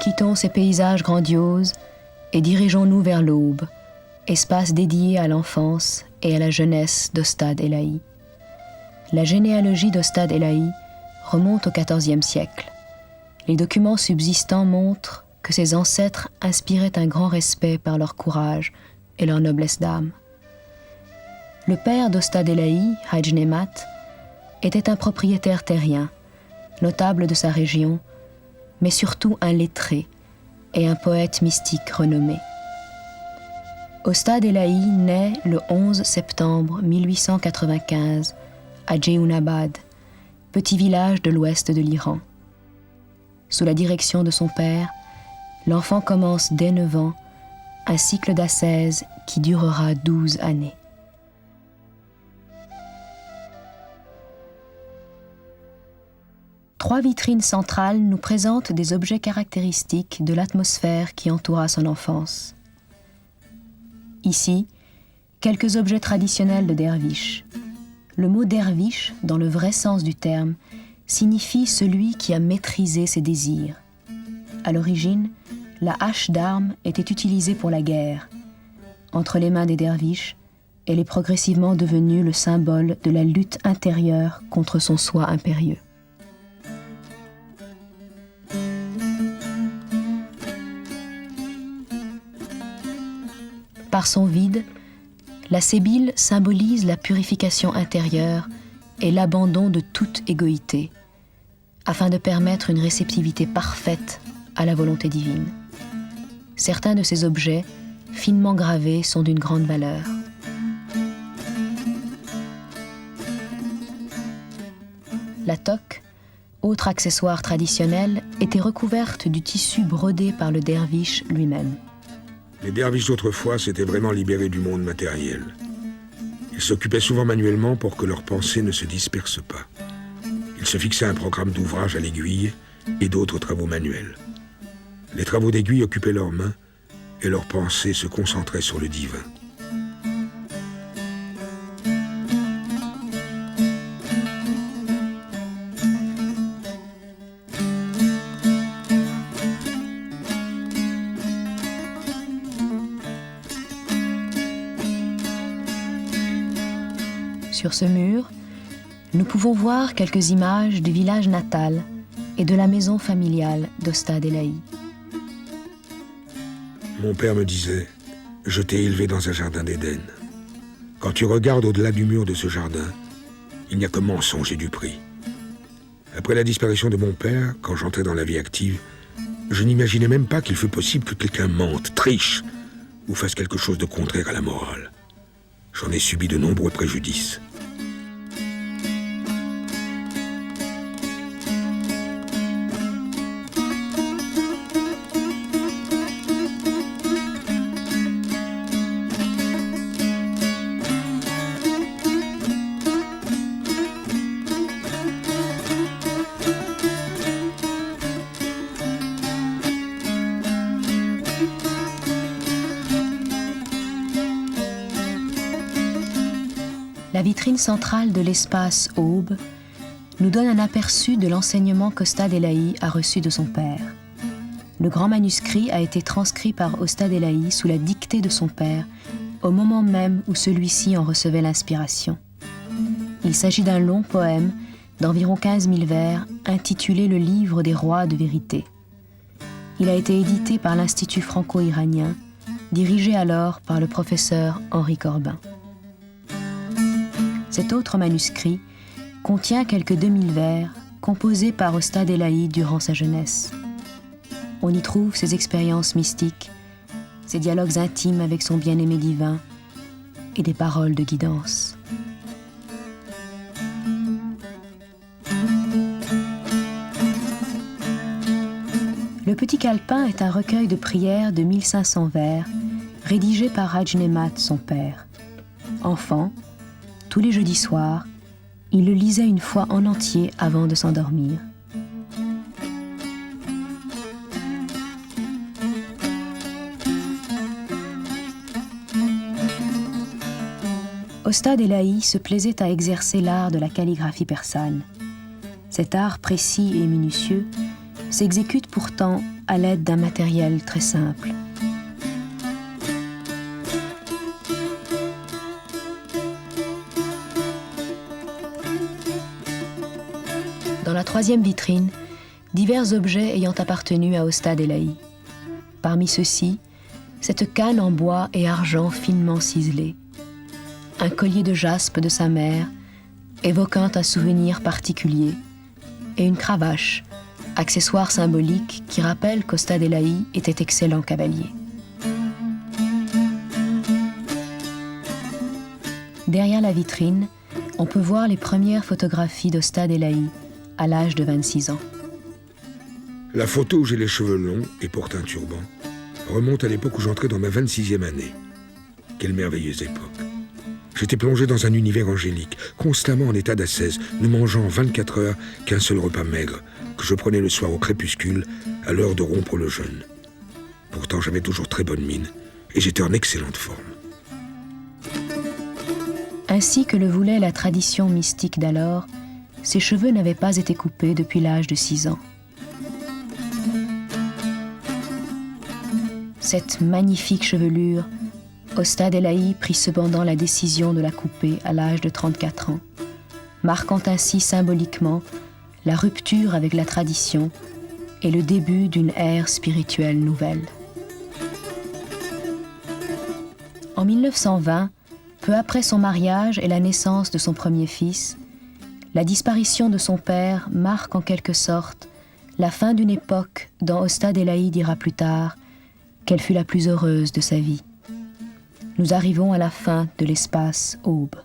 Quittons ces paysages grandioses et dirigeons-nous vers l'Aube, espace dédié à l'enfance et à la jeunesse d'Ostad Elahi. La généalogie d'Ostad Elahi remonte au XIVe siècle. Les documents subsistants montrent que ses ancêtres inspiraient un grand respect par leur courage et leur noblesse d'âme. Le père d'Ostad Elahi, Haj Nemat, était un propriétaire terrien, notable de sa région, mais surtout un lettré et un poète mystique renommé. Ostad Elahi naît le 11 septembre 1895 à Jehounabad, petit village de l'ouest de l'Iran. Sous la direction de son père, l'enfant commence dès 9 ans un cycle d'ascèse qui durera 12 années. Trois vitrines centrales nous présentent des objets caractéristiques de l'atmosphère qui entoura son enfance. Ici, quelques objets traditionnels de derviche. Le mot derviche, dans le vrai sens du terme, signifie celui qui a maîtrisé ses désirs. À l'origine, la hache d'armes était utilisée pour la guerre. Entre les mains des derviches, elle est progressivement devenue le symbole de la lutte intérieure contre son soi impérieux. Par son vide, la sébile symbolise la purification intérieure et l'abandon de toute égoïté, afin de permettre une réceptivité parfaite à la volonté divine. Certains de ces objets, finement gravés, sont d'une grande valeur. La toque, autre accessoire traditionnel, était recouverte du tissu brodé par le derviche lui-même. Les derviches d'autrefois s'étaient vraiment libérés du monde matériel. Ils s'occupaient souvent manuellement pour que leurs pensées ne se dispersent pas. Ils se fixaient un programme d'ouvrages à l'aiguille et d'autres travaux manuels. Les travaux d'aiguille occupaient leurs mains et leurs pensées se concentraient sur le divin. Sur ce mur, nous pouvons voir quelques images du village natal et de la maison familiale d'Ostad Elahi. Mon père me disait « Je t'ai élevé dans un jardin d'Éden. Quand tu regardes au-delà du mur de ce jardin, il n'y a que mensonge et duperie. » Après la disparition de mon père, quand j'entrais dans la vie active, je n'imaginais même pas qu'il fût possible que quelqu'un mente, triche ou fasse quelque chose de contraire à la morale. J'en ai subi de nombreux préjudices. La vitrine centrale de l'espace Aube nous donne un aperçu de l'enseignement qu'Ostad Elahi a reçu de son père. Le grand manuscrit a été transcrit par Ostad Elahi sous la dictée de son père, au moment même où celui-ci en recevait l'inspiration. Il s'agit d'un long poème d'environ 15 000 vers, intitulé « Le livre des rois de vérité ». Il a été édité par l'Institut franco-iranien, dirigé alors par le professeur Henri Corbin. Cet autre manuscrit contient quelques 2000 vers composés par Ostad Elahi durant sa jeunesse. On y trouve ses expériences mystiques, ses dialogues intimes avec son bien-aimé divin et des paroles de guidance. Le Petit Calepin est un recueil de prières de 1500 vers, rédigé par Haj Nemat, son père. Enfant, tous les jeudis soirs, il le lisait une fois en entier avant de s'endormir. Ostad Elahi se plaisait à exercer l'art de la calligraphie persane. Cet art précis et minutieux s'exécute pourtant à l'aide d'un matériel très simple. Dans la troisième vitrine, divers objets ayant appartenu à Ostad Elahi. Parmi ceux-ci, cette canne en bois et argent finement ciselée, un collier de jaspe de sa mère, évoquant un souvenir particulier, et une cravache, accessoire symbolique qui rappelle qu'Ostad Elahi était excellent cavalier. Derrière la vitrine, on peut voir les premières photographies d'Ostad Elahi à l'âge de 26 ans. La photo où j'ai les cheveux longs et porte un turban remonte à l'époque où j'entrais dans ma 26e année. Quelle merveilleuse époque. J'étais plongé dans un univers angélique, constamment en état d'ascèse, ne mangeant 24 heures qu'un seul repas maigre, que je prenais le soir au crépuscule, à l'heure de rompre le jeûne. Pourtant, j'avais toujours très bonne mine, et j'étais en excellente forme. Ainsi que le voulait la tradition mystique d'alors, ses cheveux n'avaient pas été coupés depuis l'âge de 6 ans. Cette magnifique chevelure, Ostad Elahi prit cependant la décision de la couper à l'âge de 34 ans, marquant ainsi symboliquement la rupture avec la tradition et le début d'une ère spirituelle nouvelle. En 1920, peu après son mariage et la naissance de son premier fils, la disparition de son père marque en quelque sorte la fin d'une époque dont Ostad Elahi dira plus tard qu'elle fut la plus heureuse de sa vie. Nous arrivons à la fin de l'espace aube.